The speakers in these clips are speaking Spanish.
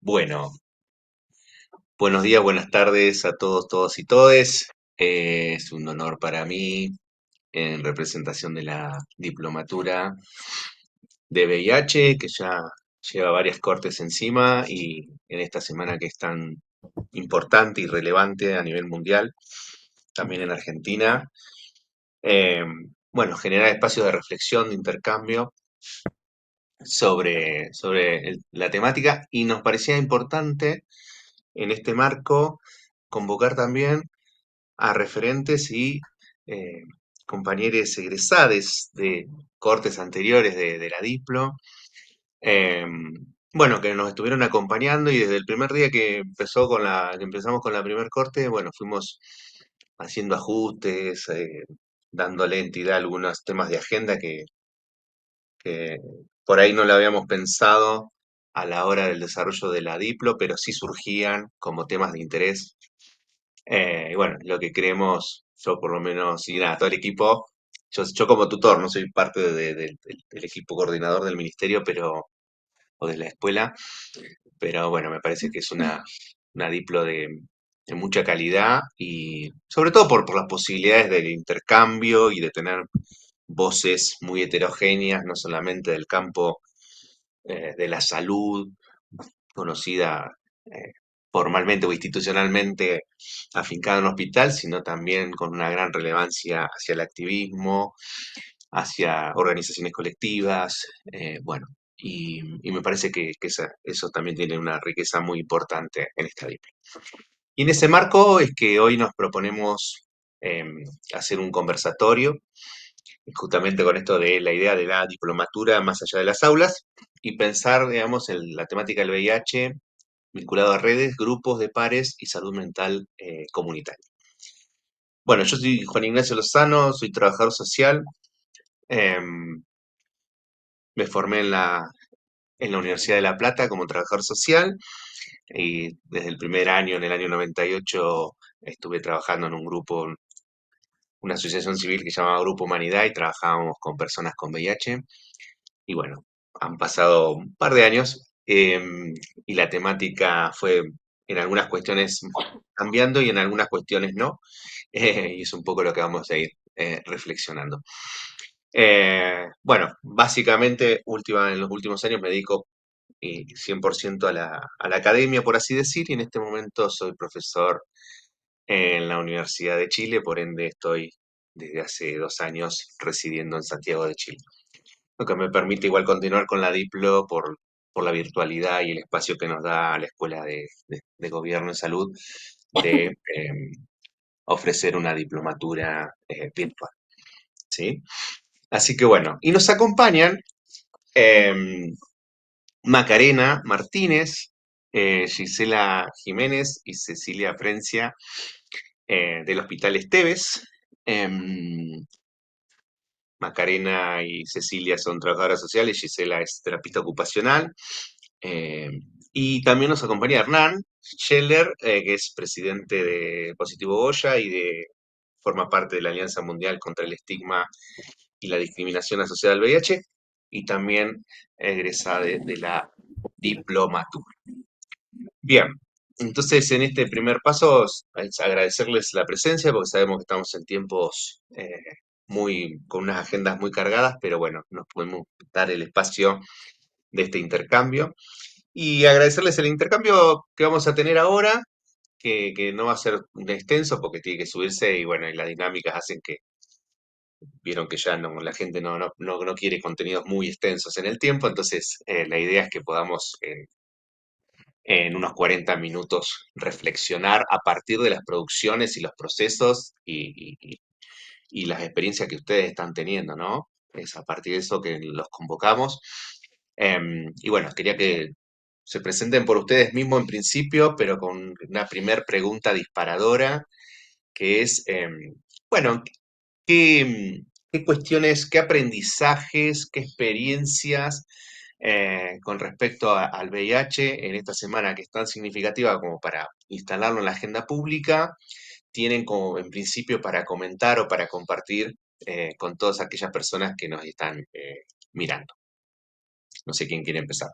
Bueno, buenos días, buenas tardes a todos, todos y todes. Es un honor para mí, en representación de la diplomatura de VIH, que ya lleva varias cortes encima y en esta semana que es tan importante y relevante a nivel mundial, también en Argentina. eh, bueno, generar espacios de reflexión, de intercambio sobre la temática y nos parecía importante en este marco convocar también a referentes y eh, compañeros egresades de cortes anteriores de la Diplo, eh, bueno, que nos estuvieron acompañando y desde el primer día que empezamos con la primer corte, bueno, fuimos haciendo ajustes, dándole entidad a algunos temas de agenda que por ahí no lo habíamos pensado a la hora del desarrollo de la Diplo, pero sí surgían como temas de interés. Y bueno, lo que creemos, yo por lo menos, y nada, todo el equipo, yo como tutor, no soy parte del equipo coordinador del ministerio, o de la escuela, pero bueno, me parece que es una diplo de mucha calidad y sobre todo por las posibilidades del intercambio y de tener voces muy heterogéneas, no solamente del campo de la salud, conocida eh, formalmente o institucionalmente afincada en un hospital, sino también con una gran relevancia hacia el activismo, hacia organizaciones colectivas, bueno, y me parece que eso también tiene una riqueza muy importante en esta diplo. Y en ese marco es que hoy nos proponemos hacer un conversatorio, justamente con esto de la idea de la diplomatura más allá de las aulas, y pensar, digamos, en la temática del VIH vinculado a redes, grupos de pares y salud mental comunitaria. Bueno, yo soy Juan Ignacio Lozano, soy trabajador social, me formé en la Universidad de La Plata como trabajador social y desde el primer año, en el año 98, estuve trabajando en un grupo, una asociación civil que se llamaba Grupo Humanidad y trabajábamos con personas con VIH. Y bueno, han pasado un par de años y la temática fue en algunas cuestiones cambiando y en algunas cuestiones no. Y es un poco lo que vamos a ir reflexionando. Bueno, básicamente en los últimos años me dedico 100% a la academia, por así decir, y en este momento soy profesor en la Universidad de Chile, por ende estoy desde hace 2 años residiendo en Santiago de Chile, lo que me permite igual continuar con la Diplo por la virtualidad y el espacio que nos da la Escuela de Gobierno en Salud de ofrecer una diplomatura virtual, ¿sí? Así que bueno, y nos acompañan em, Macarena Martínez, Gisela Jiménez y Cecilia Frencia del Hospital Esteves. Em, Macarena y Cecilia son trabajadoras sociales, Gisela es terapista ocupacional. Eh, y también nos acompaña Hernán Scheller, que es presidente de Positivo Goya forma parte de la Alianza Mundial contra el Estigma y la Discriminación Asociada al VIH, y también egresa de la diplomatura. Bien, entonces en este primer paso es agradecerles la presencia porque sabemos que estamos en tiempos con unas agendas muy cargadas, pero bueno, nos podemos dar el espacio de este intercambio y agradecerles el intercambio que vamos a tener ahora, que no va a ser un extenso porque tiene que subirse y bueno, y las dinámicas hacen que vieron que ya no, la gente no quiere contenidos muy extensos en el tiempo, entonces la idea es que podamos en unos 40 minutos reflexionar a partir de las producciones y los procesos y las experiencias que ustedes están teniendo, ¿no? Es a partir de eso que los convocamos. Y bueno, quería que se presenten por ustedes mismos en principio, pero con una primer pregunta disparadora, que es, bueno, ¿qué cuestiones, qué aprendizajes, qué experiencias con respecto al VIH en esta semana que es tan significativa como para instalarlo en la agenda pública, tienen como en principio para comentar o para compartir con todas aquellas personas que nos están mirando? No sé quién quiere empezar.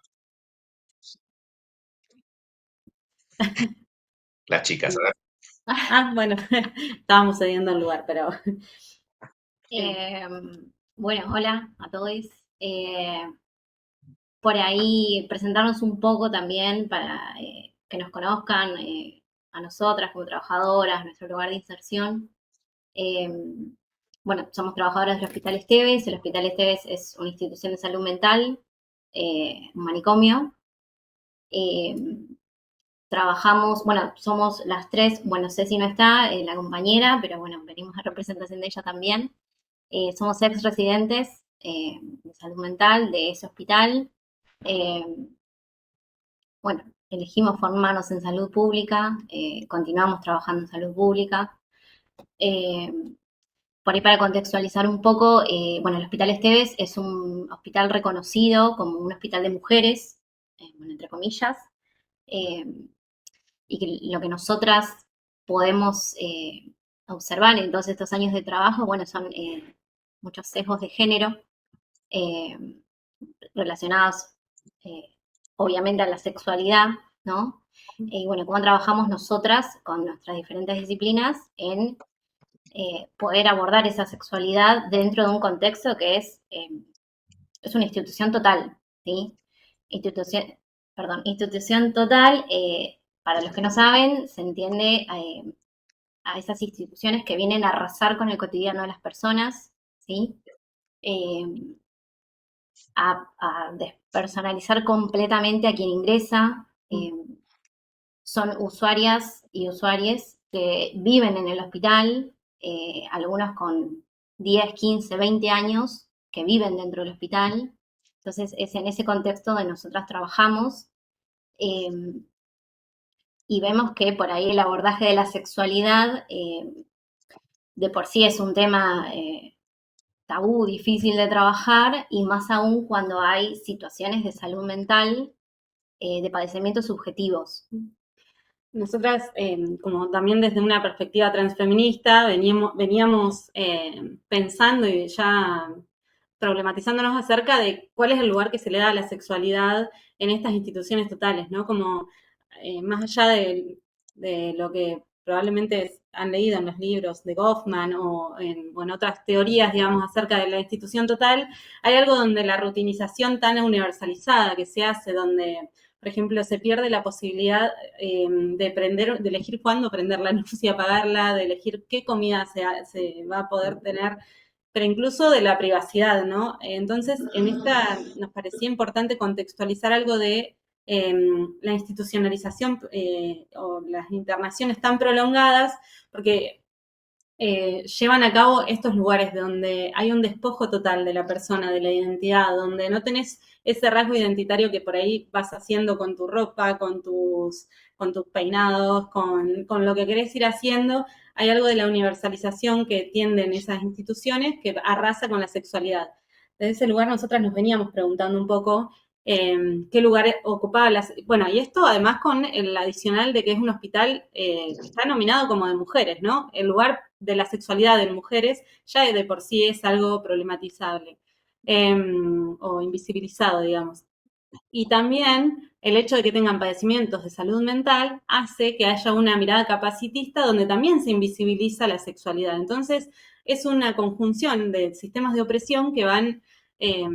Las chicas, a ver. Bueno, estábamos cediendo el lugar, pero Eh, bueno, hola a todos. Eh, por ahí presentarnos un poco también para que nos conozcan a nosotras como trabajadoras, nuestro lugar de inserción. Eh, bueno, somos trabajadoras del Hospital Esteves. El Hospital Esteves es una institución de salud mental, un manicomio. Eh, trabajamos, bueno, somos las tres, bueno, Ceci no está, la compañera, pero bueno, venimos a representación de ella también. Somos ex residentes de salud mental de ese hospital. Eh, bueno, elegimos formarnos en salud pública, continuamos trabajando en salud pública. Eh, por ahí para contextualizar un poco, bueno, el Hospital Esteves es un hospital reconocido como un hospital de mujeres, bueno, entre comillas, eh, y que lo que nosotras podemos observar en todos estos años de trabajo, bueno, son muchos sesgos de género, eh, relacionados obviamente a la sexualidad, ¿no? Y bueno, cómo trabajamos nosotras con nuestras diferentes disciplinas en poder abordar esa sexualidad dentro de un contexto que es una institución total, ¿sí? Institución, perdón, institución total, para los que no saben, se entiende a esas instituciones que vienen a arrasar con el cotidiano de las personas, ¿sí? Eh, a despersonalizar completamente a quien ingresa. Son usuarias y usuarios que viven en el hospital, algunos con 10, 15, 20 años que viven dentro del hospital. Entonces es en ese contexto donde nosotras trabajamos eh, y vemos que por ahí el abordaje de la sexualidad de por sí es un tema tabú, difícil de trabajar y más aún cuando hay situaciones de salud mental, de padecimientos subjetivos. nosotras, como también desde una perspectiva transfeminista, veníamos pensando y ya problematizándonos acerca de cuál es el lugar que se le da a la sexualidad en estas instituciones totales, ¿no? Como más allá de lo que probablemente han leído en los libros de Goffman o en otras teorías, digamos, acerca de la institución total, hay algo donde la rutinización tan universalizada que se hace, donde, por ejemplo, se pierde la posibilidad de elegir cuándo prender la luz y apagarla, de elegir qué comida se va a poder tener, pero incluso de la privacidad, ¿no? Entonces, en esta nos parecía importante contextualizar algo de la institucionalización o las internaciones tan prolongadas, porque llevan a cabo estos lugares donde hay un despojo total de la persona, de la identidad, donde no tenés ese rasgo identitario que por ahí vas haciendo con tu ropa, con tus peinados, con lo que querés ir haciendo. Hay algo de la universalización que tienden esas instituciones que arrasa con la sexualidad. Desde ese lugar nosotras nos veníamos preguntando un poco qué lugar ocupaba las... Bueno, y esto además con el adicional de que es un hospital que está nominado como de mujeres, ¿no? El lugar de la sexualidad de mujeres ya de por sí es algo problematizable o invisibilizado, digamos. Y también el hecho de que tengan padecimientos de salud mental hace que haya una mirada capacitista donde también se invisibiliza la sexualidad. Entonces, es una conjunción de sistemas de opresión que van eh,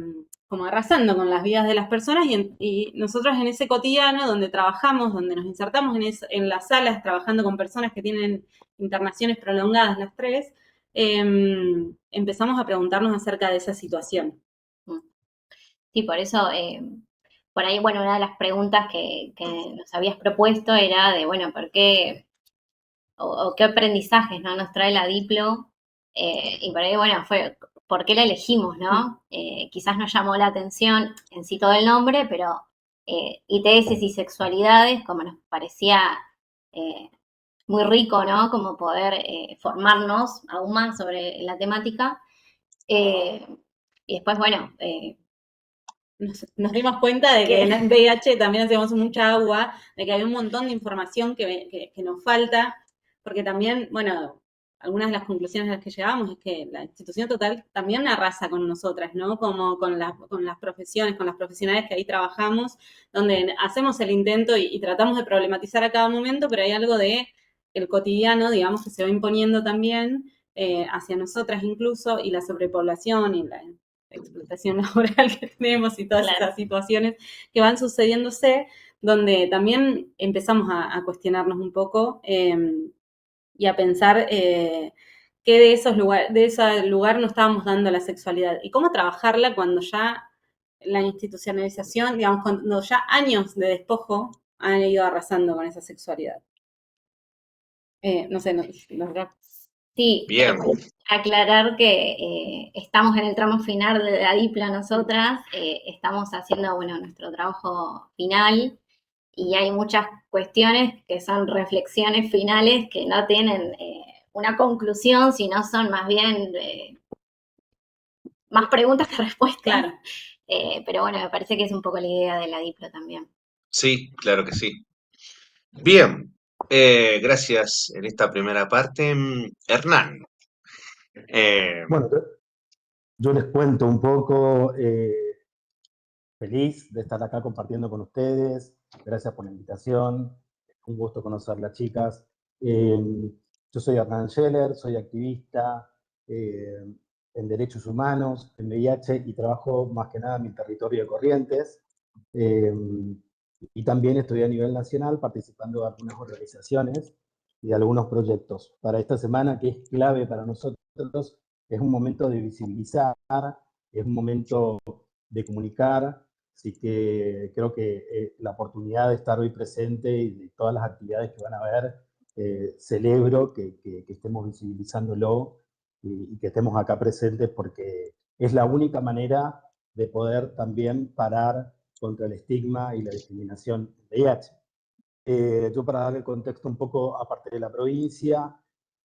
como arrasando con las vidas de las personas y nosotros en ese cotidiano donde trabajamos, donde nos insertamos en las salas trabajando con personas que tienen internaciones prolongadas las tres, empezamos a preguntarnos acerca de esa situación. Sí, por eso, por ahí, bueno, una de las preguntas que nos habías propuesto era de, bueno, ¿por qué o qué aprendizajes, ¿no? Nos trae la Diplo? Y por ahí, bueno, fue, ¿por qué la elegimos, no? Quizás nos llamó la atención en sí todo el nombre, pero ITS y sexualidades, como nos parecía eh, muy rico, ¿no? Como poder formarnos aún más sobre la temática. Eh, y después, bueno, nos dimos cuenta de que en VIH también hacíamos mucha agua, de que hay un montón de información que nos falta, porque también, bueno, algunas de las conclusiones a las que llegamos es que la institución total también arrasa con nosotras, ¿no? Como con las profesiones, con las profesionales que ahí trabajamos, donde hacemos el intento y tratamos de problematizar a cada momento, pero hay algo de el cotidiano, digamos, que se va imponiendo también hacia nosotras incluso, y la sobrepoblación y la explotación laboral que tenemos y todas esas situaciones que van sucediéndose, donde también empezamos a cuestionarnos un poco y a pensar qué de ese lugar no estábamos dando a la sexualidad y cómo trabajarla cuando ya la institucionalización, digamos, cuando ya años de despojo han ido arrasando con esa sexualidad. No sé, Sí, Bien, aclarar que estamos en el tramo final de la dipla nosotras, estamos haciendo, bueno, nuestro trabajo final y hay muchas cuestiones que son reflexiones finales que no tienen una conclusión, sino son más bien más preguntas que respuestas. Claro. Pero bueno, me parece que es un poco la idea de la diplo también. sí, claro que sí. Bien, gracias en esta primera parte. Hernán, eh, Bueno, yo les cuento un poco, feliz de estar acá compartiendo con ustedes, gracias por la invitación, un gusto conocerlas chicas. Yo soy Hernán Scheller, soy activista en derechos humanos, en VIH y trabajo más que nada en mi territorio de Corrientes. Eh, y también estoy a nivel nacional participando de algunas organizaciones y de algunos proyectos. Para esta semana, que es clave para nosotros, es un momento de visibilizar, es un momento de comunicar, así que creo que la oportunidad de estar hoy presente y de todas las actividades que van a haber, celebro que estemos visibilizándolo y que estemos acá presentes porque es la única manera de poder también parar contra el estigma y la discriminación en VIH. Yo para dar el contexto un poco aparte de la provincia,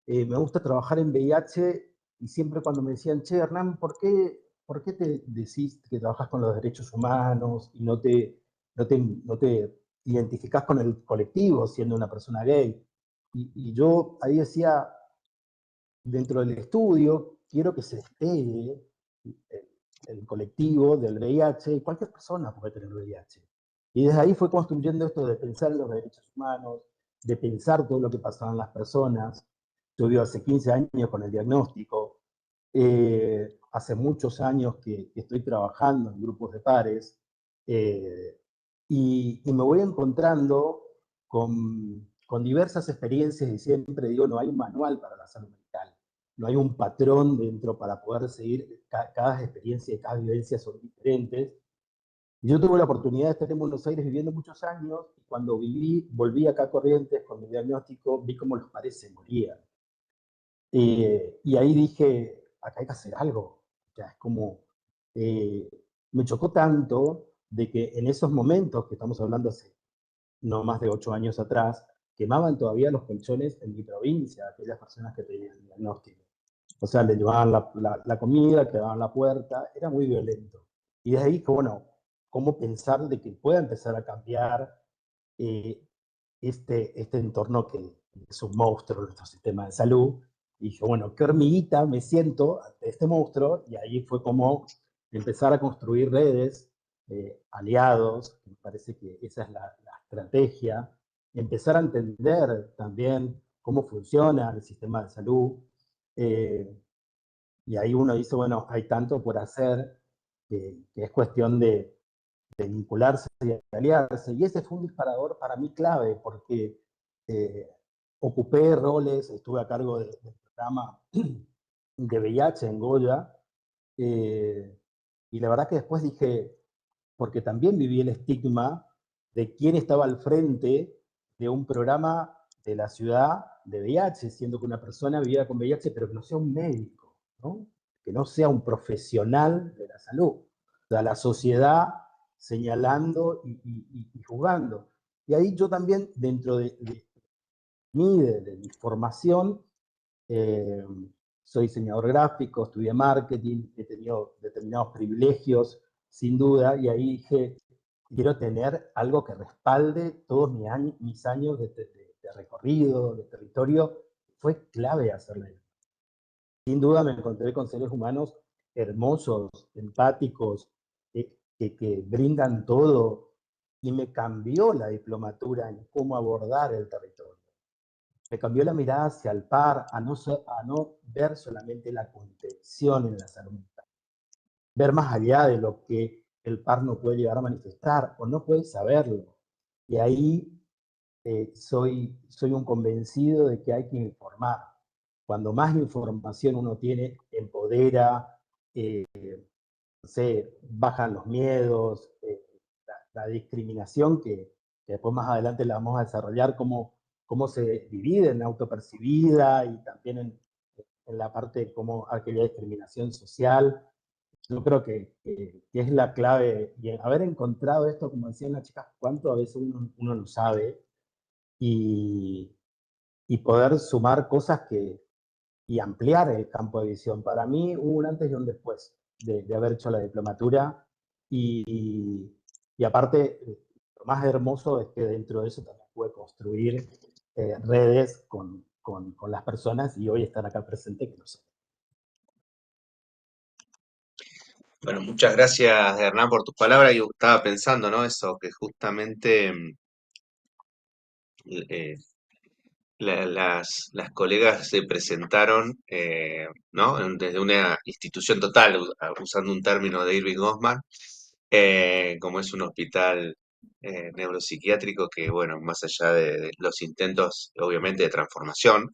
me gusta trabajar en VIH y siempre cuando me decían, che, Hernán, ¿por qué te decís que trabajas con los derechos humanos y no te identificás con el colectivo siendo una persona gay? Y yo ahí decía, dentro del estudio, quiero que se despegue el colectivo del VIH, y cualquier persona puede tener VIH. Y desde ahí fue construyendo esto de pensar en los derechos humanos, de pensar todo lo que pasaban las personas. Yo vivo hace 15 años con el diagnóstico, hace muchos años que estoy trabajando en grupos de pares, eh, y me voy encontrando con diversas experiencias y siempre digo, no hay un manual para la salud mental, no hay un patrón dentro para poder seguir, cada experiencia y cada vivencia son diferentes. Y yo tuve la oportunidad de estar en Buenos Aires viviendo muchos años y cuando volví acá a Corrientes con mi diagnóstico, vi cómo los pares se morían. Y ahí dije, acá hay que hacer algo. O sea, es como, eh, me chocó tanto de que en esos momentos que estamos hablando hace no más de 8 años atrás, quemaban todavía los colchones en mi provincia, aquellas personas que tenían el diagnóstico. O sea, le llevaban la comida, quedaban la puerta, era muy violento. Y desde ahí dije, bueno, ¿cómo pensar de que pueda empezar a cambiar eh, este entorno que es un monstruo en nuestro sistema de salud? Y dije, bueno, qué hormiguita me siento ante este monstruo, y ahí fue como empezar a construir redes, aliados, me parece que esa es la estrategia, empezar a entender también cómo funciona el sistema de salud, eh, y ahí uno dice, bueno, hay tanto por hacer que es cuestión de vincularse y aliarse. Y ese fue un disparador para mí clave, porque eh, ocupé roles, estuve a cargo del programa de VIH en Goya, y la verdad que después dije, porque también viví el estigma de quién estaba al frente de un programa de la ciudad de VIH, siendo que una persona vivía con VIH, pero que no sea un médico, ¿no? Que no sea un profesional de la salud. O sea, la sociedad señalando y juzgando. Y ahí yo también, dentro de mi formación, eh, soy diseñador gráfico, estudié marketing, he tenido determinados privilegios, sin duda, y ahí dije, quiero tener algo que respalde todos mis años de recorrido, de territorio. Fue clave hacerlo. sin duda me encontré con seres humanos hermosos, empáticos, que brindan todo, y me cambió la diplomatura en cómo abordar el territorio. Me cambió la mirada hacia el par, a no ver solamente la contención en la salud mental, ver más allá de lo que el par no puede llegar a manifestar o no puede saberlo. Y ahí soy un convencido de que hay que informar. Cuando más información uno tiene, empodera, eh, no sé, bajan los miedos, la discriminación que después más adelante la vamos a desarrollar, cómo se divide en autopercibida y también en la parte de cómo aquella discriminación social. Yo creo que es la clave, y haber encontrado esto, como decían las chicas, cuánto a veces uno no sabe, y, y poder sumar cosas y ampliar el campo de visión. Para mí hubo un antes y un después de haber hecho la diplomatura, y aparte, lo más hermoso es que dentro de eso también pude construir redes con las personas, y hoy estar acá presente que lo sé. Bueno, muchas gracias, Hernán, por tus palabras. Yo estaba pensando, ¿no? Eso, que justamente eh, las colegas se presentaron, ¿no? Desde una institución total, usando un término de Irving Goffman, como es un hospital neuropsiquiátrico que, bueno, más allá de los intentos, obviamente, de transformación,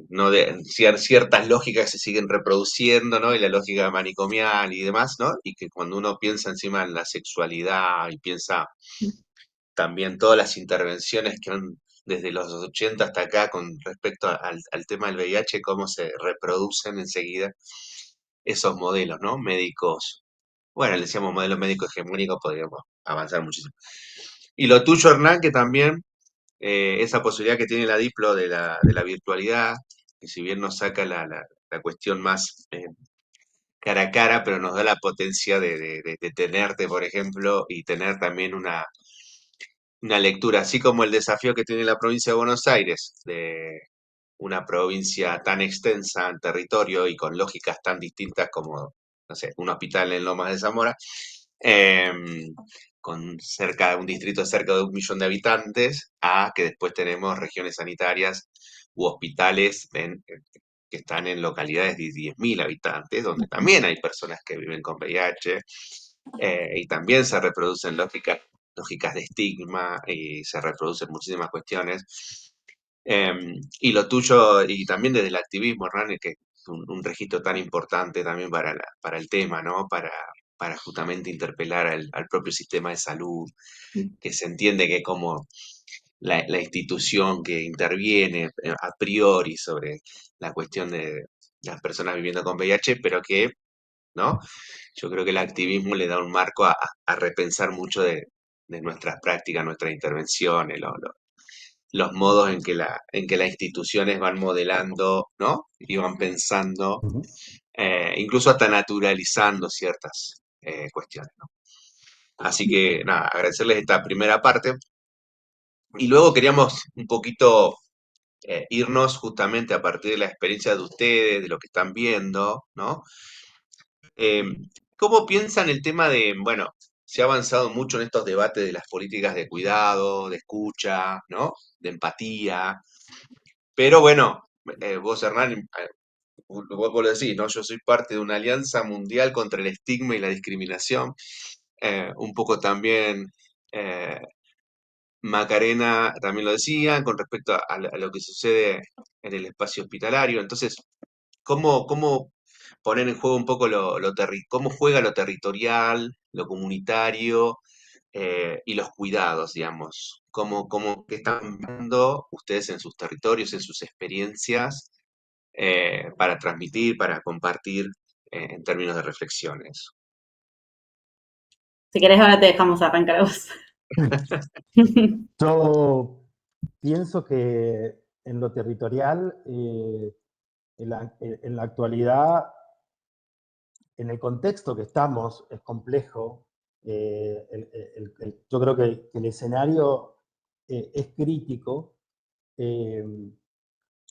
no de ciertas lógicas se siguen reproduciendo, ¿no? Y la lógica manicomial y demás, ¿no? Y que cuando uno piensa encima en la sexualidad y piensa también todas las intervenciones que han desde los 80 hasta acá con respecto al tema del VIH, cómo se reproducen enseguida esos modelos, ¿no? Médicos, bueno, le decíamos modelo médico hegemónico, podríamos avanzar muchísimo. Y lo tuyo, Hernán, que también esa posibilidad que tiene la Diplo de la virtualidad, que si bien nos saca la cuestión más cara a cara, pero nos da la potencia de tenerte, por ejemplo, y tener también una lectura, así como el desafío que tiene la provincia de Buenos Aires, de una provincia tan extensa en territorio y con lógicas tan distintas como, no sé, un hospital en Lomas de Zamora, con un distrito de cerca de 1 millón de habitantes, a que después tenemos regiones sanitarias u hospitales que están en localidades de 10.000 habitantes, donde también hay personas que viven con VIH, y también se reproducen lógicas de estigma y se reproducen muchísimas cuestiones. Y lo tuyo, y también desde el activismo, Hernán, que es un registro tan importante también para el tema, ¿no? Para justamente interpelar al propio sistema de salud, que se entiende que como la institución que interviene a priori sobre la cuestión de las personas viviendo con VIH, pero que, ¿no? Yo creo que el activismo le da un marco a repensar mucho de nuestras prácticas, nuestras intervenciones, los modos en que las instituciones van modelando, ¿no? Y van pensando, incluso hasta naturalizando ciertas cuestiones, ¿no? Así que, nada, agradecerles esta primera parte. Y luego queríamos un poquito irnos justamente a partir de la experiencia de ustedes, de lo que están viendo, ¿no? Eh, ¿Cómo piensan el tema de, bueno, se ha avanzado mucho en estos debates de las políticas de cuidado, de escucha, ¿no? De empatía, pero bueno, vos, Hernán, vos lo decís, ¿no? Yo soy parte de una alianza mundial contra el estigma y la discriminación. Un poco también eh, Macarena también lo decía con respecto a lo que sucede en el espacio hospitalario. Entonces, ¿cómo poner en juego un poco cómo juega lo territorial, lo comunitario y los cuidados, digamos? ¿Qué están viendo ustedes en sus territorios, en sus experiencias, para transmitir, para compartir en términos de reflexiones? Si querés, ahora te dejamos arrancar a vos. Yo pienso que en lo territorial, en la actualidad, en el contexto que estamos, es complejo. Yo creo que el escenario es crítico.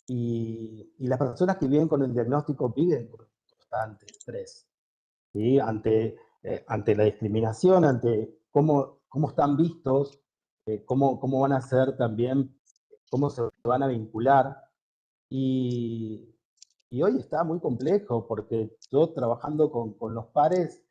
Y las personas que viven con el diagnóstico viven con constante estrés, ¿sí? Ante la discriminación, ante cómo están vistos, cómo van a ser también, cómo se van a vincular. Y, y hoy está muy complejo porque yo trabajando con los pares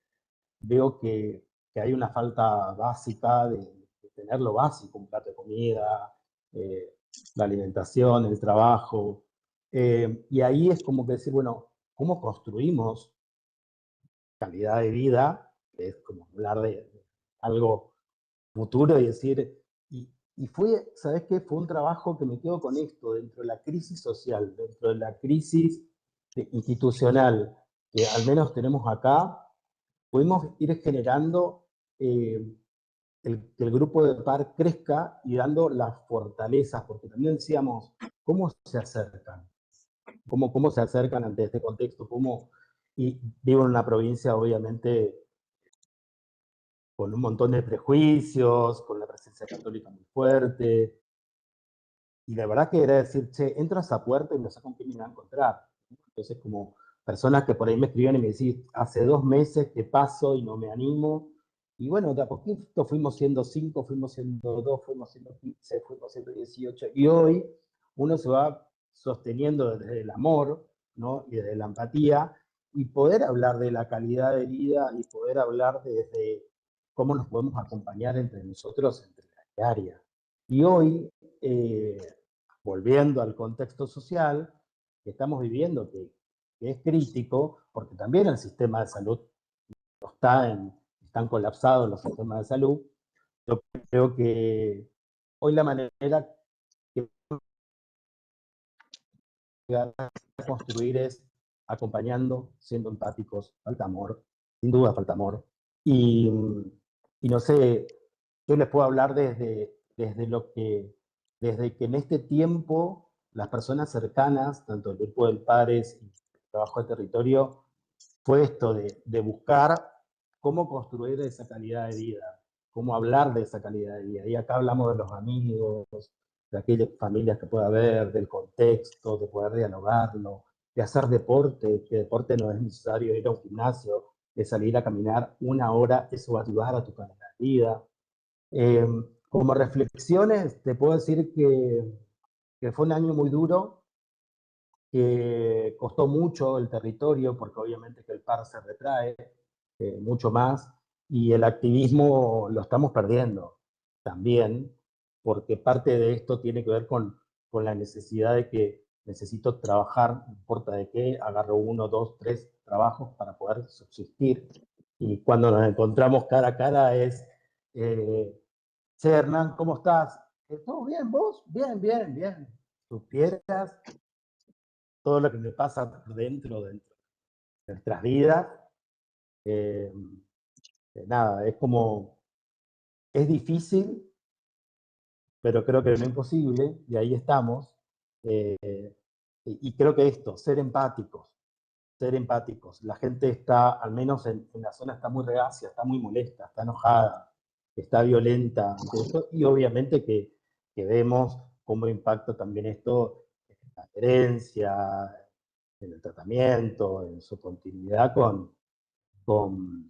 veo que hay una falta básica de tener lo básico, un plato de comida, eh, la alimentación, el trabajo. Y ahí es como que decir, bueno, ¿cómo construimos calidad de vida? Que es como hablar de algo futuro y decir, y fue, ¿sabes qué? Fue un trabajo que me quedo con esto, dentro de la crisis social, dentro de la crisis institucional que al menos tenemos acá, pudimos ir generando eh, que el grupo de par crezca y dando las fortalezas, porque también decíamos, ¿cómo se acercan? ¿Cómo se acercan ante este contexto? Y vivo en una provincia, obviamente, con un montón de prejuicios, con la presencia católica muy fuerte, y la verdad que era decir, che, entro a esa puerta y no sé con quién me voy a encontrar. Entonces, como personas que por ahí me escribían y me decían, hace 2 meses que paso y no me animo. Y bueno, de a poquito fuimos siendo 5, fuimos siendo 2, fuimos siendo 15, fuimos siendo 18. Y hoy uno se va sosteniendo desde el amor, ¿no? Y desde la empatía, y poder hablar de la calidad de vida y poder hablar desde cómo nos podemos acompañar entre nosotros, entre las áreas. Y hoy, volviendo al contexto social que estamos viviendo, que es crítico, porque también el sistema de salud están colapsados los sistemas de salud, yo creo que hoy la manera que a construir es acompañando, siendo empáticos, falta amor, sin duda falta amor. Y, y no sé, yo les puedo hablar desde que en este tiempo las personas cercanas, tanto el grupo del Pares y el trabajo de territorio, fue esto de buscar cómo construir esa calidad de vida, cómo hablar de esa calidad de vida. Y acá hablamos de los amigos, de aquellas familias que pueda haber, del contexto, de poder dialogarlo, de hacer deporte, que deporte no es necesario ir a un gimnasio, de salir a caminar 1 hora, eso va a ayudar a tu calidad de vida. Eh, Como reflexiones, te puedo decir que fue un año muy duro, que costó mucho el territorio, porque obviamente que el par se retrae mucho más, y el activismo lo estamos perdiendo también, porque parte de esto tiene que ver con la necesidad de que necesito trabajar, no importa de qué, agarro 1, 2, 3 trabajos para poder subsistir, y cuando nos encontramos cara a cara es, che, Hernán, ¿cómo estás? ¿Todo bien, vos? Bien, bien, bien. Supieras todo lo que me pasa dentro de nuestras vidas. Eh, Nada, es difícil, pero creo que no es imposible, y ahí estamos. Y creo que esto, ser empáticos, ser empáticos. La gente está, al menos en la zona, está muy reacia, está muy molesta, está enojada, está violenta ante esto, y obviamente que vemos cómo impacta también esto en la herencia, en el tratamiento, en su continuidad con, con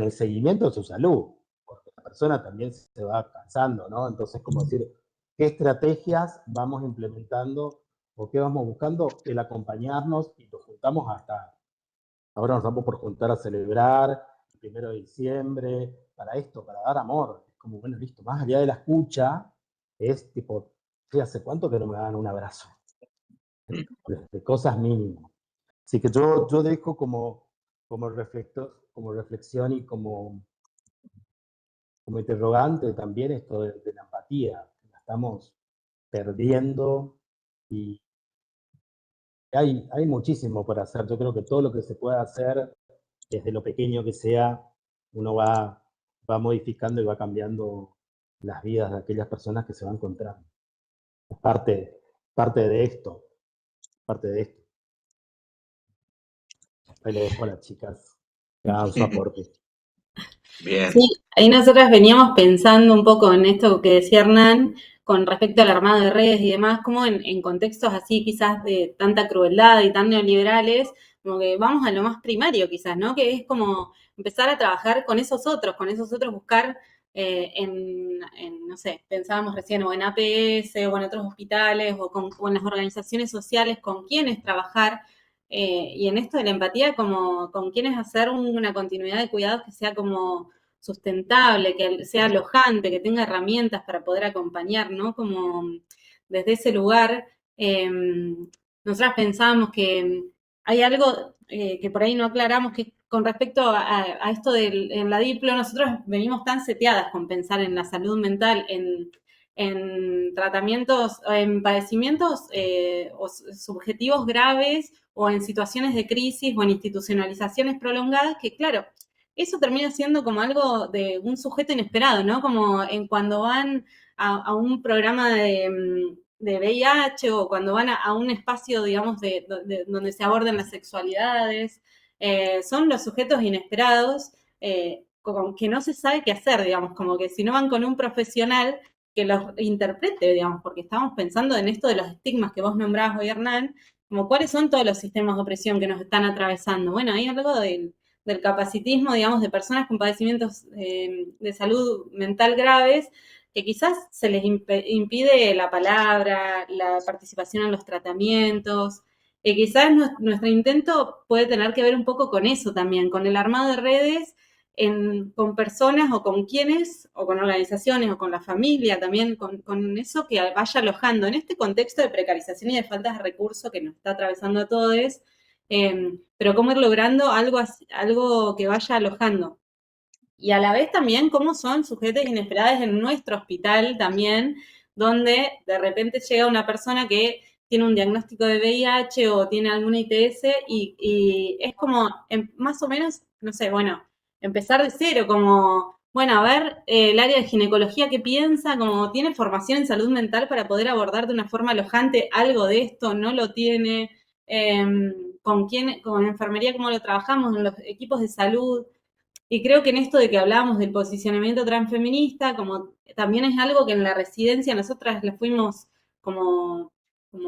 el seguimiento de su salud, porque la persona también se va cansando, ¿no? Entonces, como decir, ¿qué estrategias vamos implementando o qué vamos buscando? El acompañarnos y nos juntamos hasta, ahora nos vamos por juntar a celebrar el 1 de diciembre, para esto, para dar amor. Es como, bueno, listo, más allá de la escucha, es tipo, ¿sí? ¿Hace cuánto que no me dan un abrazo? De cosas mínimas. Así que yo dejo como reflexión y como interrogante también esto de la empatía. La estamos perdiendo y hay muchísimo por hacer. Yo creo que todo lo que se pueda hacer, desde lo pequeño que sea, uno va modificando y va cambiando las vidas de aquellas personas que se van encontrando. Es parte de esto, parte de esto. Ahí le dejo a las chicas que hagan su aporte. Bien. Sí, ahí nosotras veníamos pensando un poco en esto que decía Hernán, con respecto al armado de redes y demás, como en contextos así quizás de tanta crueldad y tan neoliberales, como que vamos a lo más primario quizás, ¿no? Que es como empezar a trabajar con esos otros buscar no sé, pensábamos recién, o en APS, o en otros hospitales, o en las organizaciones sociales, con quienes trabajar, y en esto de la empatía, como con quienes hacer una continuidad de cuidados que sea como sustentable, que sea alojante, que tenga herramientas para poder acompañar, ¿no? Como desde ese lugar, nosotras pensábamos que hay algo que por ahí no aclaramos, que con respecto a esto en la Diplo, nosotros venimos tan seteadas con pensar en la salud mental, en tratamientos, en padecimientos o subjetivos graves o en situaciones de crisis o en institucionalizaciones prolongadas, que claro, eso termina siendo como algo de un sujeto inesperado, ¿no? Como en cuando van a un programa de VIH o cuando van a un espacio, digamos, donde se aborden las sexualidades, son los sujetos inesperados con que no se sabe qué hacer, digamos, como que si no van con un profesional que los interprete, digamos, porque estamos pensando en esto de los estigmas que vos nombrabas hoy, Hernán, como cuáles son todos los sistemas de opresión que nos están atravesando. Bueno, hay algo del capacitismo, digamos, de personas con padecimientos de salud mental graves, que quizás se les impide la palabra, la participación en los tratamientos. Quizás nuestro intento puede tener que ver un poco con eso también, con el armado de redes con personas o con quienes, o con organizaciones, o con la familia también, con eso que vaya alojando. En este contexto de precarización y de falta de recursos que nos está atravesando a todos, pero cómo ir logrando algo que vaya alojando. Y a la vez también cómo son sujetos inesperados en nuestro hospital también, donde de repente llega una persona que tiene un diagnóstico de VIH o tiene alguna ITS y es como más o menos, no sé, bueno, empezar de cero, como, bueno, a ver, el área de ginecología qué piensa, como tiene formación en salud mental para poder abordar de una forma alojante algo de esto, no lo tiene, con enfermería cómo lo trabajamos en los equipos de salud. Y creo que en esto de que hablábamos del posicionamiento transfeminista, como también es algo que en la residencia nosotras le fuimos como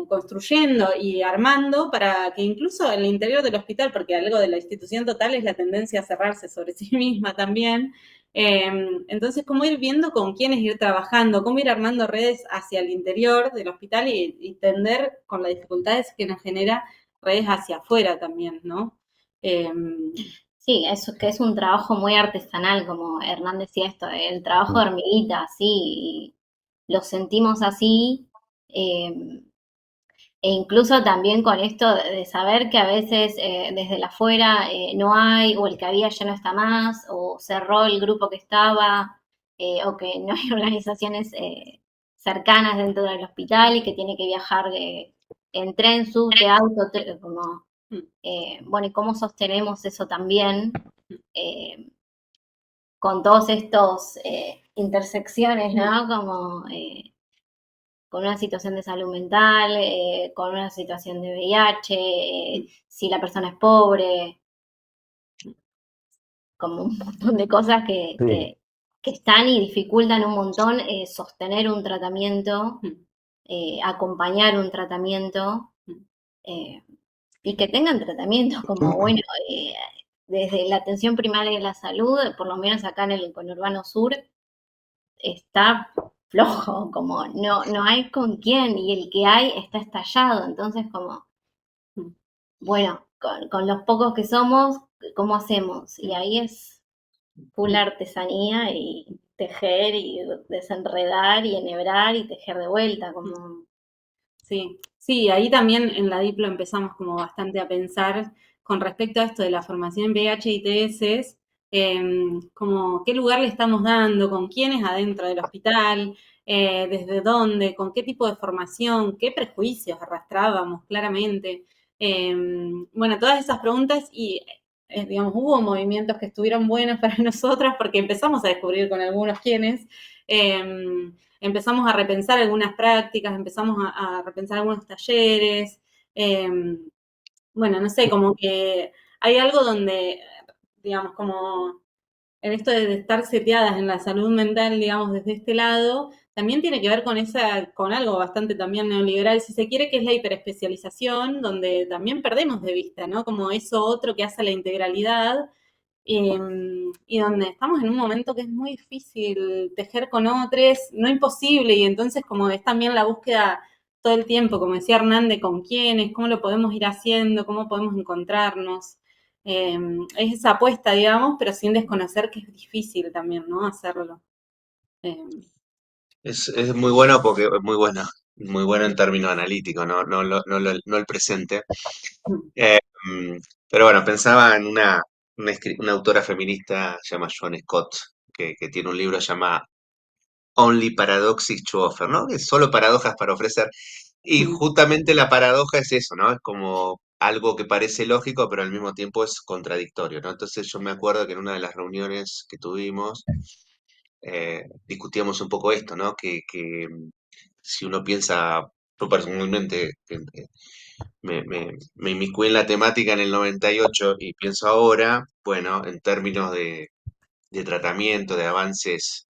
construyendo y armando para que incluso en el interior del hospital, porque algo de la institución total es la tendencia a cerrarse sobre sí misma también, entonces cómo ir viendo con quiénes ir trabajando, cómo ir armando redes hacia el interior del hospital y tender con las dificultades que nos genera redes hacia afuera también, ¿no? Sí, eso que es un trabajo muy artesanal, como Hernán decía esto, el trabajo de hormiguita, sí, lo sentimos así, eh, e incluso también con esto de saber que a veces desde la afuera no hay, o el que había ya no está más, o cerró el grupo que estaba, o que no hay organizaciones cercanas dentro del hospital y que tiene que viajar en tren, subte, auto, como, bueno, y cómo sostenemos eso también con todos estos intersecciones, ¿no? Como con una situación de salud mental, con una situación de VIH, si la persona es pobre, como un montón de cosas que están y dificultan un montón sostener un tratamiento, acompañar un tratamiento, y que tengan tratamientos como, bueno, desde la atención primaria de la salud, por lo menos acá en el conurbano sur, está flojo, como no hay con quién, y el que hay está estallado, entonces como, bueno, con los pocos que somos, ¿cómo hacemos? Y ahí es full artesanía y tejer y desenredar y enhebrar y tejer de vuelta, como... Sí, sí, ahí también en la Diplo empezamos como bastante a pensar con respecto a esto de la formación en VIH y ITS, como qué lugar le estamos dando, con quiénes adentro del hospital, desde dónde, con qué tipo de formación, qué prejuicios arrastrábamos claramente. Bueno, todas esas preguntas y, digamos, hubo movimientos que estuvieron buenos para nosotras porque empezamos a descubrir con algunos quiénes. Empezamos a repensar algunas prácticas, empezamos a repensar algunos talleres. Bueno, no sé, como que hay algo donde, digamos, como en esto de estar seteadas en la salud mental, digamos, desde este lado, también tiene que ver con algo bastante también neoliberal, si se quiere, que es la hiperespecialización, donde también perdemos de vista, ¿no? Como eso otro que hace la integralidad, y donde estamos en un momento que es muy difícil tejer con otros, no imposible, y entonces como es también la búsqueda todo el tiempo, como decía Hernán, con quiénes, cómo lo podemos ir haciendo, cómo podemos encontrarnos. Es esa apuesta, digamos, pero sin desconocer que es difícil también, ¿no? Hacerlo. Eh, Es muy bueno porque es muy bueno en términos analíticos, no el presente. Eh, mm, pero bueno, pensaba en una autora feminista, se llama Joan Scott, que tiene un libro que se llama Only Paradoxics to Offer, ¿no? Es solo paradojas para ofrecer. Y justamente la paradoja es eso, ¿no? Es como algo que parece lógico, pero al mismo tiempo es contradictorio, ¿no? Entonces yo me acuerdo que en una de las reuniones que tuvimos, discutíamos un poco esto, ¿no? Que si uno piensa, yo personalmente me inmiscuí en la temática en el 98 y pienso ahora, bueno, en términos de tratamiento, de avances,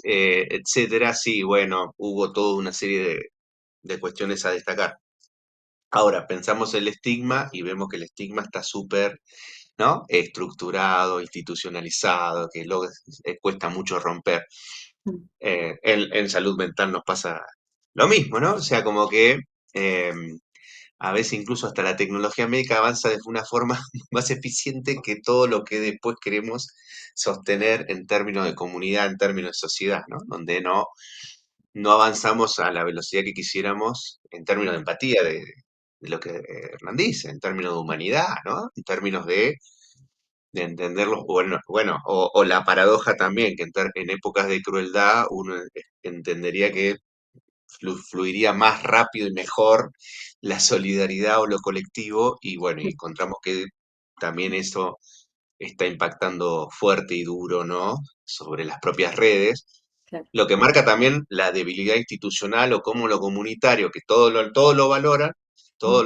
etcétera, sí, bueno, hubo toda una serie de cuestiones a destacar. Ahora, pensamos el estigma y vemos que el estigma está súper, ¿no? Estructurado, institucionalizado, que luego cuesta mucho romper. En salud mental nos pasa lo mismo, ¿no? O sea, como que eh, a veces incluso hasta la tecnología médica avanza de una forma más eficiente que todo lo que después queremos sostener en términos de comunidad, en términos de sociedad, ¿no? Donde no avanzamos a la velocidad que quisiéramos en términos de empatía, de lo que Hernán dice, en términos de humanidad, ¿no? En términos de entenderlos, o la paradoja también, que en épocas de crueldad uno entendería que fluiría más rápido y mejor la solidaridad o lo colectivo, y bueno, y encontramos que también eso está impactando fuerte y duro, ¿no? Sobre las propias redes, claro. lo que marca también la debilidad institucional o cómo lo comunitario, que todo lo valoran, todos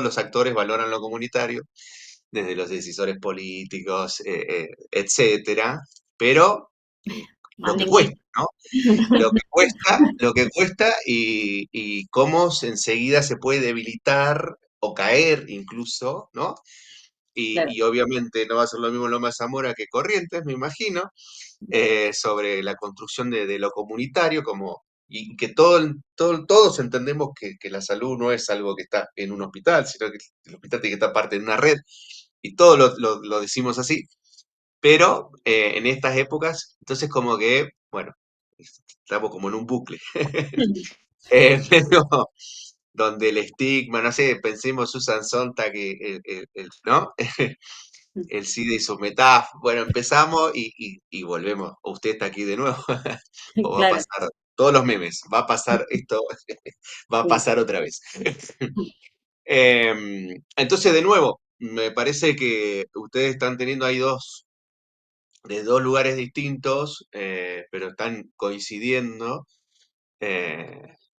los actores valoran lo comunitario, desde los decisores políticos, etcétera, pero lo que Manden cuesta, guita. ¿no? Lo que cuesta y cómo enseguida se puede debilitar o caer incluso, ¿no? Claro. Y obviamente no va a ser lo mismo Loma de Zamora que Corrientes, me imagino, sobre la construcción de lo comunitario, y que todos entendemos que la salud no es algo que está en un hospital, sino que el hospital tiene que estar parte de una red, y todos lo decimos así, pero en estas épocas, entonces como que, bueno, estamos como en un bucle, medio donde el estigma, no sé, pensemos Susan Sontag, ¿no? El SIDA y su metáfora. Bueno, empezamos y volvemos. Usted está aquí de nuevo. O va a Claro. pasar, todos los memes, va a pasar esto, va a pasar otra vez. Entonces, de nuevo, me parece que ustedes están teniendo ahí de dos lugares distintos, pero están coincidiendo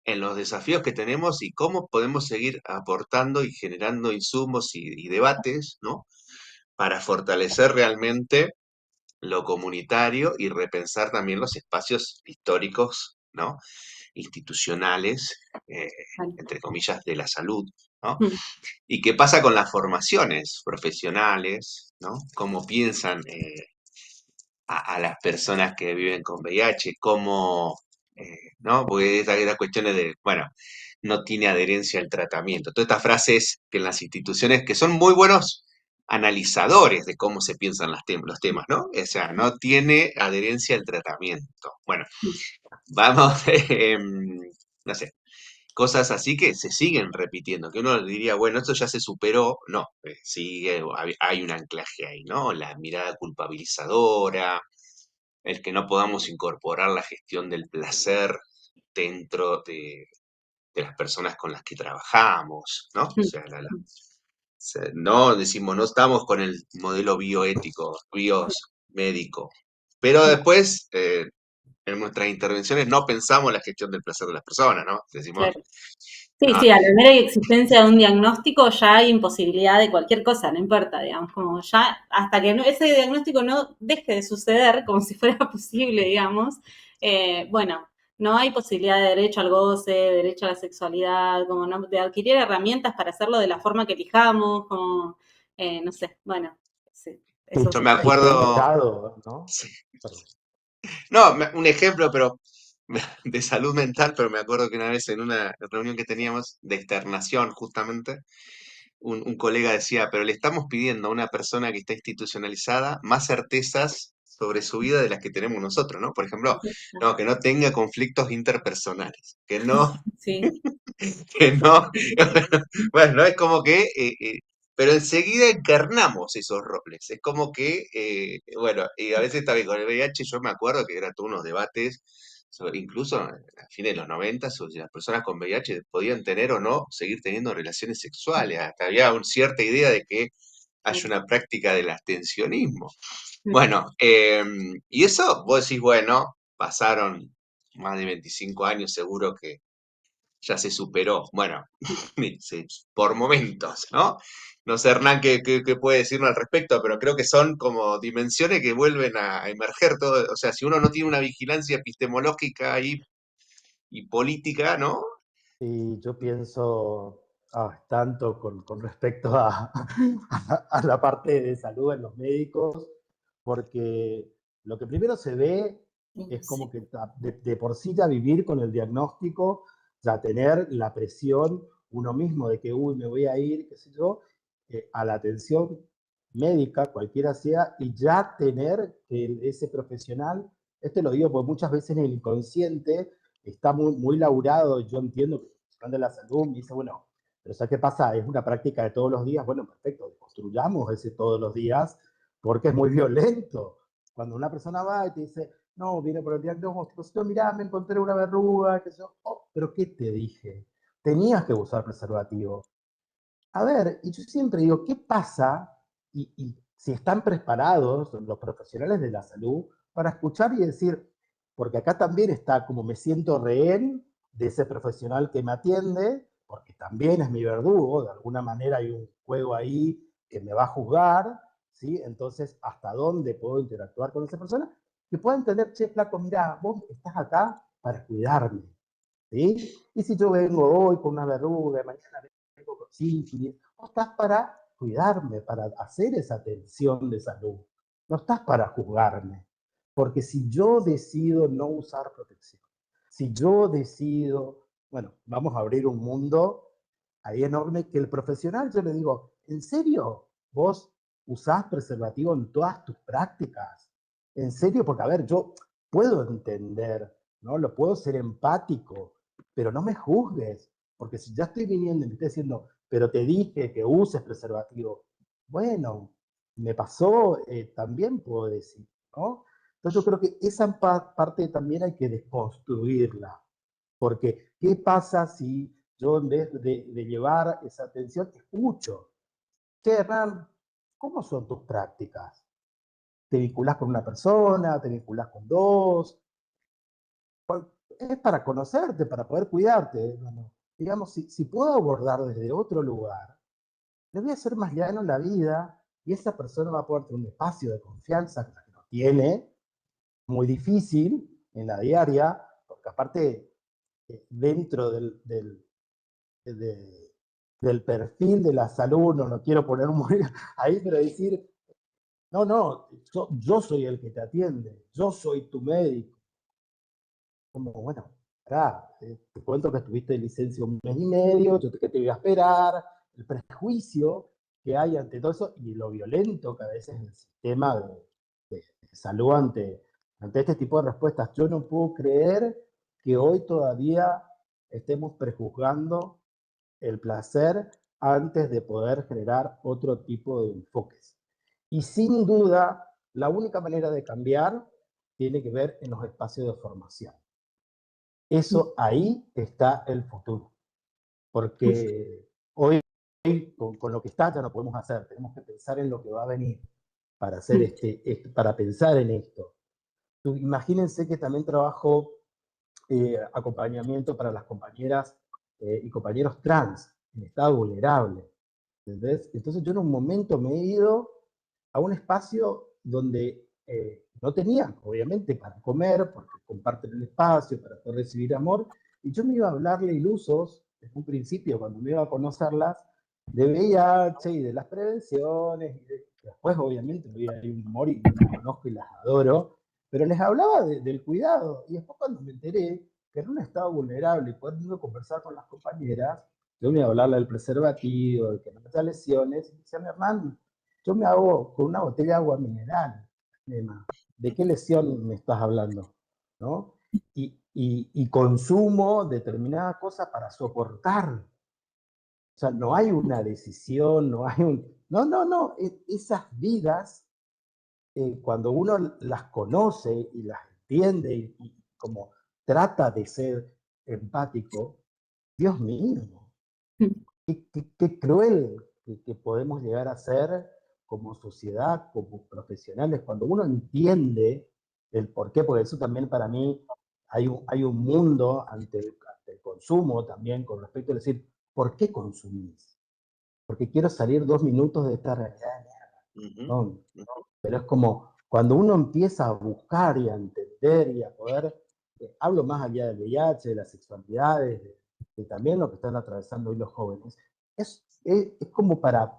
en los desafíos que tenemos y cómo podemos seguir aportando y generando insumos y debates, ¿no? Para fortalecer realmente lo comunitario y repensar también los espacios históricos, ¿no? Institucionales, Vale. entre comillas, de la salud, ¿no? ¿Y qué pasa con las formaciones profesionales, ¿no? ¿Cómo piensan a las personas que viven con VIH? ¿Cómo, ¿no? Porque estas cuestiones de, bueno, no tiene adherencia al tratamiento. Todas estas frases que en las instituciones, que son muy buenos analizadores de cómo se piensan los temas, ¿no? O sea, no tiene adherencia al tratamiento. Bueno, vamos, no sé, cosas así que se siguen repitiendo, que uno diría, bueno, esto ya se superó, no, sigue, hay un anclaje ahí, ¿no? La mirada culpabilizadora, el que no podamos incorporar la gestión del placer dentro de las personas con las que trabajamos, ¿no? O sea, no decimos, no estamos con el modelo bioético, biomédico, pero después en nuestras intervenciones no pensamos la gestión del placer de las personas, ¿no? Decimos, Claro. Sí, no, sí, a la mera existencia de un diagnóstico ya hay imposibilidad de cualquier cosa, no importa, digamos, como ya hasta que ese diagnóstico no deje de suceder, como si fuera posible, digamos, bueno, no hay posibilidad de derecho al goce, derecho a la sexualidad, como no, de adquirir herramientas para hacerlo de la forma que elijamos, como, no sé, bueno, sí, Sí, eso Yo sí. me acuerdo, Estado, ¿no? sí, Perdón. no, un ejemplo, pero de salud mental, pero me acuerdo que una vez en una reunión que teníamos de externación, justamente, un colega decía, pero le estamos pidiendo a una persona que está institucionalizada más certezas sobre su vida de las que tenemos nosotros, ¿no? Por ejemplo, no, que no tenga conflictos interpersonales, que no, Sí, que no, bueno, es como que, pero enseguida encarnamos esos roles, es como que, bueno, y a veces también con el VIH yo me acuerdo que eran todos unos debates, sobre, incluso a fines de los 90, sobre si las personas con VIH podían tener o no seguir teniendo relaciones sexuales, hasta había una cierta idea de que hay una práctica del abstencionismo. Bueno, y eso vos decís, bueno, pasaron más de 25 años, seguro que ya se superó. Bueno, por momentos, ¿no? No sé, Hernán, qué puede decirnos al respecto, pero creo que son como dimensiones que vuelven a emerger todo. O sea, si uno no tiene una vigilancia epistemológica y política, ¿no? Y yo pienso tanto con respecto a la parte de salud en los médicos, porque lo que primero se ve es como sí, que de por sí ya vivir con el diagnóstico, ya tener la presión uno mismo de que, uy, me voy a ir, qué sé yo, a la atención médica, cualquiera sea, y ya tener que ese profesional, este lo digo porque muchas veces en el inconsciente está muy laburado, yo entiendo que el profesional de la salud me dice, bueno, pero ¿sabes qué pasa? Es una práctica de todos los días, bueno, perfecto, construyamos ese todos los días, porque es muy violento. Cuando una persona va y te dice, no, viene por el diagnóstico, si no, mirá, me encontré una verruga, qué sé yo, oh, pero ¿qué te dije? Tenías que usar preservativo. A ver, y yo siempre digo, ¿qué pasa? Y si están preparados los profesionales de la salud para escuchar y decir, porque acá también está como me siento rehén de ese profesional que me atiende, porque también es mi verdugo, de alguna manera hay un juego ahí que me va a juzgar, ¿sí? Entonces, ¿hasta dónde puedo interactuar con esa persona? Que pueda entender, che, flaco, mira, vos estás acá para cuidarme, ¿sí? Y si yo vengo hoy con una verruga, mañana vengo con sífilis, vos estás para cuidarme, para hacer esa atención de salud. No estás para juzgarme. Porque si yo decido no usar protección, si yo decido, bueno, vamos a abrir un mundo ahí enorme que el profesional, yo le digo, ¿en serio vos usás preservativo en todas tus prácticas? ¿En serio? Porque, a ver, yo puedo entender, ¿no? Lo puedo ser empático, pero no me juzgues, porque si ya estoy viniendo y me estoy diciendo, pero te dije que uses preservativo, bueno, me pasó, también puedo decir, ¿no? Entonces yo creo que esa parte también hay que desconstruirla, porque ¿qué pasa si yo en vez de llevar esa atención escucho? Che, Hernán, ¿cómo son tus prácticas? ¿Te vinculás con una persona? ¿Te vinculás con dos? Es para conocerte, para poder cuidarte. ¿No? Digamos, si puedo abordar desde otro lugar, le voy a hacer más llano la vida y esa persona va a poder tener un espacio de confianza que no tiene, muy difícil en la diaria, porque aparte, dentro de, del perfil de la salud, no lo quiero poner muy ahí, pero decir, no, no, yo soy el que te atiende, yo soy tu médico. Como, bueno, pará, te cuento que estuviste de licencia un mes y medio, yo que te voy a esperar, el prejuicio que hay ante todo eso y lo violento que a veces es el sistema de salud ante este tipo de respuestas. Yo no puedo creer que hoy todavía estemos prejuzgando el placer antes de poder generar otro tipo de enfoques. Y sin duda, la única manera de cambiar tiene que ver en los espacios de formación. Eso ahí está el futuro, porque hoy con lo que está ya no podemos hacer, tenemos que pensar en lo que va a venir para hacer para pensar en esto. Imagínense que también trabajo acompañamiento para las compañeras y compañeros trans en estado vulnerable. ¿Entendés? Entonces yo en un momento me he ido a un espacio donde no tenían, obviamente, para comer, porque comparten el espacio, para poder recibir amor, y yo me iba a hablarle ilusos, en un principio, cuando me iba a conocerlas, de VIH y de las prevenciones, después obviamente voy a ir un humor y las conozco y las adoro, pero les hablaba del cuidado, y después cuando me enteré que en un estado vulnerable y pudiendo conversar con las compañeras, yo me iba a hablarle del preservativo, de que no haya lesiones, y decían, Hernán, yo me hago con una botella de agua mineral, Emma, ¿de qué lesión me estás hablando? ¿No? Y consumo determinada cosa para soportar. O sea, no hay una decisión, no hay un... No, no, no, esas vidas, cuando uno las conoce y las entiende y como trata de ser empático, Dios mío, qué cruel que podemos llegar a ser como sociedad, como profesionales, cuando uno entiende el por qué, porque eso también para mí hay un mundo ante el consumo también con respecto a decir, ¿por qué consumís? Porque quiero salir 2 minutos de esta realidad. No, pero es como cuando uno empieza a buscar y a entender y a poder, hablo más allá del VIH, de las sexualidades, de también lo que están atravesando hoy los jóvenes, es como para,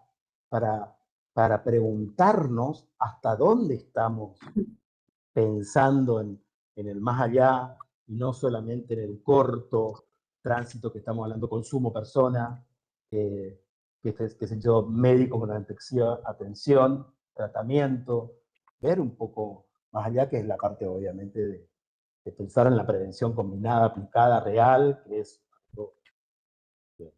para preguntarnos hasta dónde estamos pensando en el más allá y no solamente en el corto tránsito que estamos hablando, consumo, persona, que sé yo, médico con atención, tratamiento, ver un poco más allá, que es la parte obviamente de pensar en la prevención combinada, aplicada, real, que es algo que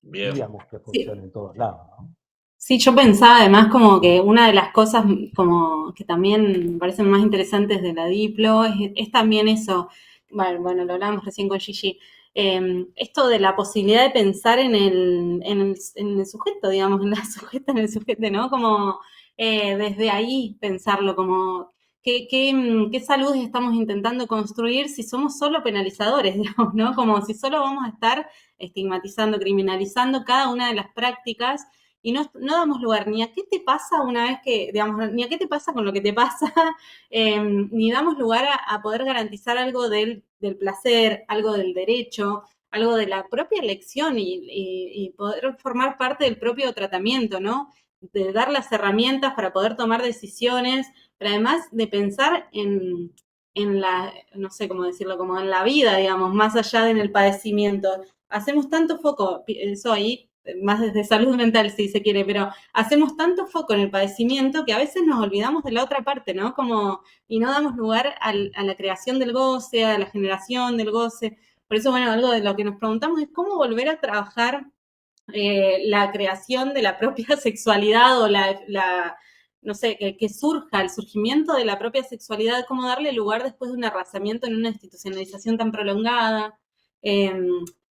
Bien. digamos que funciona en todos lados, ¿no? Sí, yo pensaba además como que una de las cosas como que también me parecen más interesantes de la Diplo es también eso, bueno, lo hablábamos recién con Gigi, esto de la posibilidad de pensar en el sujeto, digamos, en la sujeta, en el sujeto, ¿no? Como desde ahí pensarlo, como qué salud estamos intentando construir si somos solo penalizadores, digamos, ¿no? Como si solo vamos a estar estigmatizando, criminalizando cada una de las prácticas y no damos lugar ni a qué te pasa una vez que, digamos, ni a qué te pasa con lo que te pasa, ni damos lugar a poder garantizar algo del placer, algo del derecho, algo de la propia elección y poder formar parte del propio tratamiento, ¿no? De dar las herramientas para poder tomar decisiones, pero además de pensar en la, no sé cómo decirlo, como en la vida, digamos, más allá de en el padecimiento. Hacemos tanto foco, eso ahí más desde salud mental si se quiere, pero hacemos tanto foco en el padecimiento que a veces nos olvidamos de la otra parte, ¿no? Como, y no damos lugar a la creación del goce, a la generación del goce. Por eso, bueno, algo de lo que nos preguntamos es cómo volver a trabajar la creación de la propia sexualidad o no sé, que surja, el surgimiento de la propia sexualidad, cómo darle lugar después de un arrasamiento en una institucionalización tan prolongada. Eh,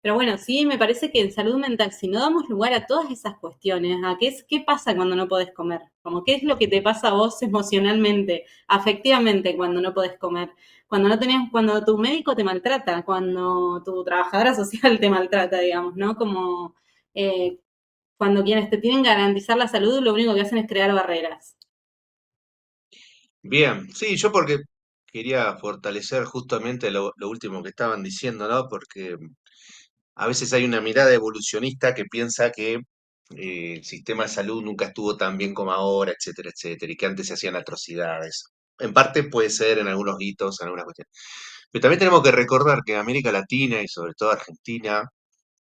pero bueno, sí, me parece que en salud mental, si no damos lugar a todas esas cuestiones, a qué pasa cuando no podés comer, como qué es lo que te pasa a vos emocionalmente, afectivamente cuando no podés comer, cuando tu médico te maltrata, cuando tu trabajadora social te maltrata, digamos, ¿no? Como eh, cuando quienes te tienen que garantizar la salud, lo único que hacen es crear barreras. Bien, sí, yo porque quería fortalecer justamente lo último que estaban diciendo, ¿no? Porque a veces hay una mirada evolucionista que piensa que el sistema de salud nunca estuvo tan bien como ahora, etcétera, etcétera, y que antes se hacían atrocidades. En parte puede ser en algunos hitos, en algunas cuestiones. Pero también tenemos que recordar que América Latina y sobre todo Argentina,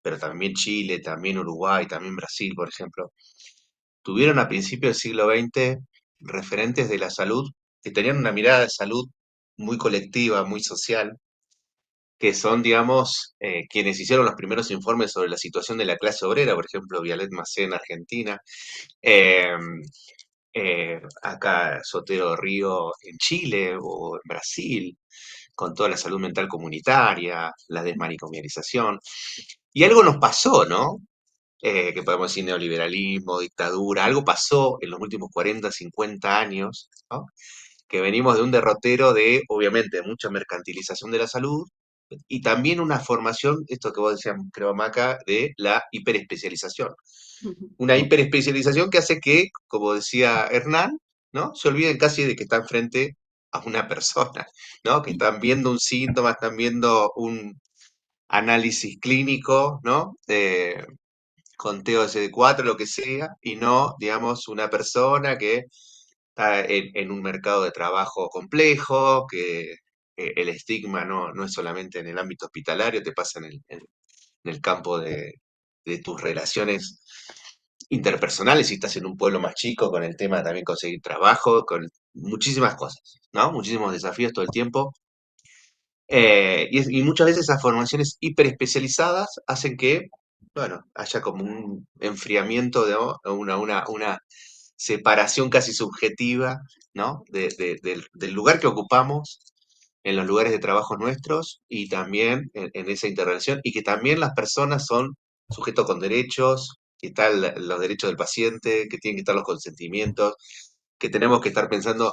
pero también Chile, también Uruguay, también Brasil, por ejemplo, tuvieron a principios del siglo XX referentes de la salud que tenían una mirada de salud muy colectiva, muy social, que son, digamos, quienes hicieron los primeros informes sobre la situación de la clase obrera, por ejemplo, Vialet Macé en Argentina, eh, acá Sotero Río en Chile o en Brasil, con toda la salud mental comunitaria, la desmanicomialización. Y algo nos pasó, ¿no? Que podemos decir neoliberalismo, dictadura, algo pasó en los últimos 40, 50 años, ¿no? Que venimos de un derrotero de, obviamente, mucha mercantilización de la salud y también una formación, esto que vos decías, creo, Maca, de la hiperespecialización. Una hiperespecialización que hace que, como decía Hernán, ¿no? Se olviden casi de que están frente a una persona, ¿no? Que están viendo un síntoma, están viendo un análisis clínico, ¿no? Conteo SD4, lo que sea, y no, digamos, una persona que está en un mercado de trabajo complejo, que el estigma no es solamente en el ámbito hospitalario, te pasa en el campo de tus relaciones interpersonales, si estás en un pueblo más chico, con el tema de también conseguir trabajo, con muchísimas cosas, ¿no? Muchísimos desafíos todo el tiempo. Y muchas veces esas formaciones hiperespecializadas hacen que, bueno, haya como un enfriamiento, ¿no? Una separación casi subjetiva, ¿no? Del lugar que ocupamos en los lugares de trabajo nuestros y también en esa interrelación, y que también las personas son sujetos con derechos, que están los derechos del paciente, que tienen que estar los consentimientos, que tenemos que estar pensando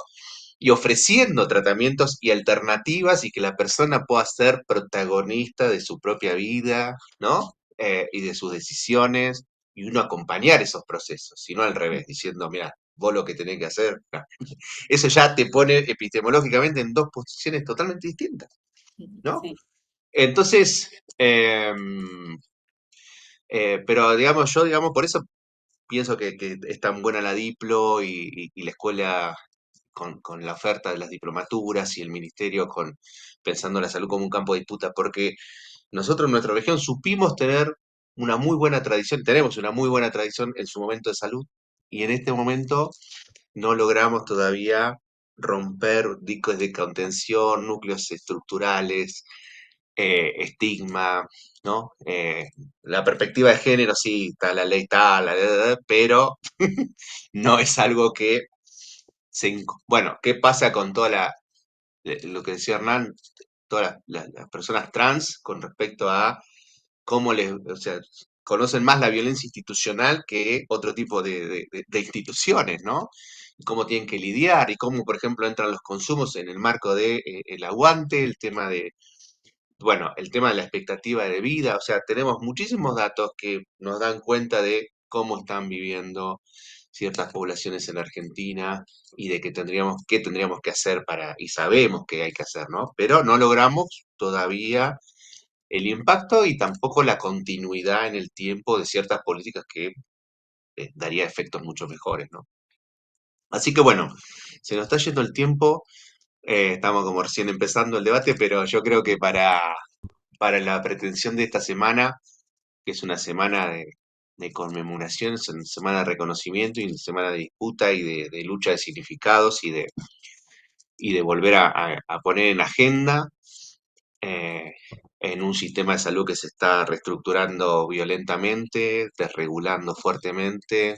y ofreciendo tratamientos y alternativas y que la persona pueda ser protagonista de su propia vida, ¿no? Y de sus decisiones, y uno acompañar esos procesos, y no al revés, diciendo, mira, vos lo que tenés que hacer. No. Eso ya te pone epistemológicamente en dos posiciones totalmente distintas, ¿no? Sí. Entonces, pero digamos, yo, digamos, por eso pienso que es tan buena la Diplo y la escuela con la oferta de las diplomaturas y el ministerio pensando la salud como un campo de disputa, porque nosotros en nuestra región supimos tener una muy buena tradición, tenemos una muy buena tradición en su momento de salud, y en este momento no logramos todavía romper dicos de contención, núcleos estructurales, estigma, ¿no? La perspectiva de género, sí, está la ley tal, pero no es algo que bueno, ¿qué pasa con lo que decía Hernán, todas las personas trans con respecto a cómo o sea, conocen más la violencia institucional que otro tipo de instituciones, ¿no? Y cómo tienen que lidiar y cómo, por ejemplo, entran los consumos en el marco de el aguante, bueno, el tema de la expectativa de vida, o sea, tenemos muchísimos datos que nos dan cuenta de cómo están viviendo ciertas poblaciones en Argentina y de qué tendríamos que hacer y sabemos que hay que hacer, ¿no? Pero no logramos todavía el impacto y tampoco la continuidad en el tiempo de ciertas políticas que daría efectos mucho mejores, ¿no? Así que bueno, se nos está yendo el tiempo, estamos como recién empezando el debate, pero yo creo que para la pretensión de esta semana, que es una semana de conmemoración, es una semana de reconocimiento y una semana de disputa y de lucha de significados y de volver a poner en agenda eh, en un sistema de salud que se está reestructurando violentamente, desregulando fuertemente,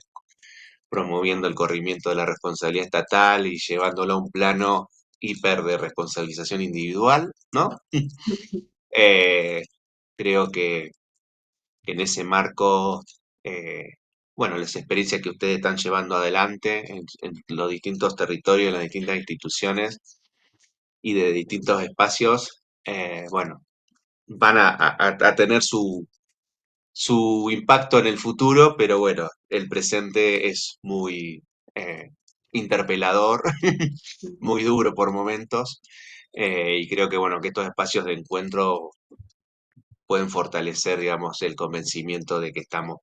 promoviendo el corrimiento de la responsabilidad estatal y llevándolo a un plano hiper de responsabilización individual, ¿no? Eh, creo que en ese marco, eh, bueno, las experiencias que ustedes están llevando adelante en los distintos territorios, en las distintas instituciones y de distintos espacios, bueno, van a tener su impacto en el futuro, pero bueno, el presente es muy interpelador, muy duro por momentos, y creo que bueno, que estos espacios de encuentro pueden fortalecer, digamos, el convencimiento de que estamos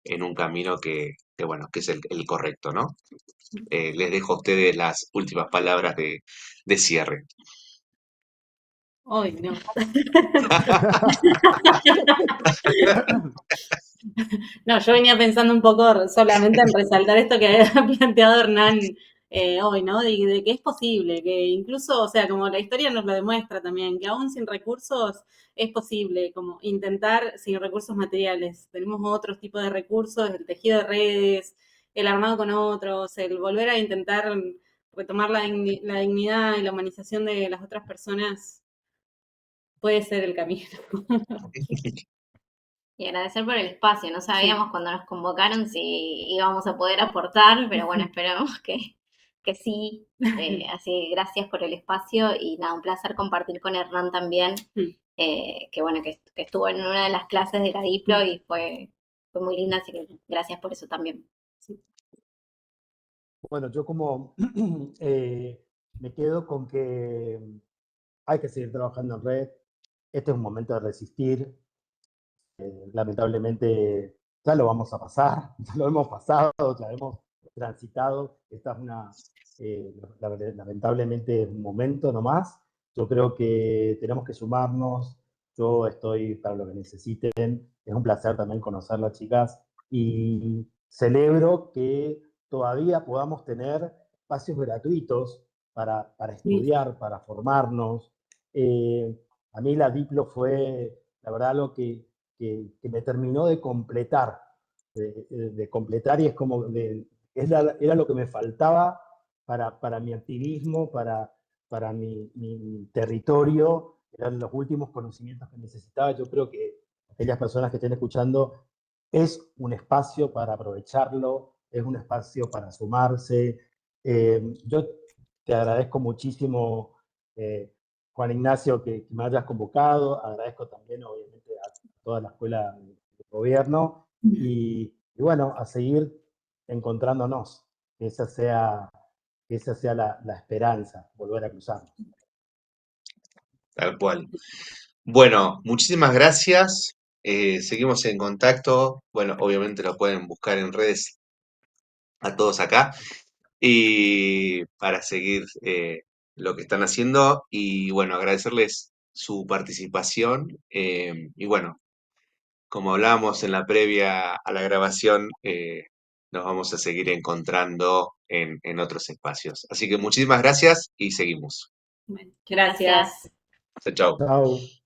en un camino que bueno, que es el correcto, ¿no? Les dejo a ustedes las últimas palabras de cierre. Hoy no. No, yo venía pensando un poco solamente en resaltar esto que había planteado Hernán hoy, ¿no? De que es posible, que incluso, o sea, como la historia nos lo demuestra también, que aún sin recursos es posible, como intentar sin recursos materiales. Tenemos otros tipos de recursos, el tejido de redes, el armado con otros, el volver a intentar retomar la dignidad y la humanización de las otras personas puede ser el camino. Y agradecer por el espacio. No Sí. sabíamos cuando nos convocaron si íbamos a poder aportar, pero bueno, esperamos que sí. Así, gracias por el espacio y nada, un placer compartir con Hernán también, que bueno, que estuvo en una de las clases de la Diplo y fue muy linda, así que gracias por eso también. Sí. Bueno, yo como me quedo con que hay que seguir trabajando en red. Este es un momento de resistir. Lamentablemente ya lo vamos a pasar, ya lo hemos pasado, ya hemos transitado. Esta es lamentablemente un momento nomás. Yo creo que tenemos que sumarnos. Yo estoy para lo que necesiten. Es un placer también conocerlas, chicas. Y celebro que todavía podamos tener espacios gratuitos para estudiar, para formarnos. A mí la Diplo fue, la verdad, algo que me terminó de completar, de completar y es como, era lo que me faltaba para mi activismo, para mi territorio, eran los últimos conocimientos que necesitaba. Yo creo que aquellas personas que estén escuchando, es un espacio para aprovecharlo, es un espacio para sumarse. Yo te agradezco muchísimo, Juan Ignacio, que me hayas convocado. Agradezco también, obviamente, a toda la escuela de gobierno y bueno, a seguir encontrándonos, que esa sea la esperanza, volver a cruzarnos. Tal cual. Bueno, muchísimas gracias. Seguimos en contacto. Bueno, obviamente lo pueden buscar en redes a todos acá y para seguir lo que están haciendo y bueno, agradecerles su participación y bueno, como hablábamos en la previa a la grabación, nos vamos a seguir encontrando en otros espacios. Así que muchísimas gracias y seguimos. Bueno, gracias. Chao, chao. Chao.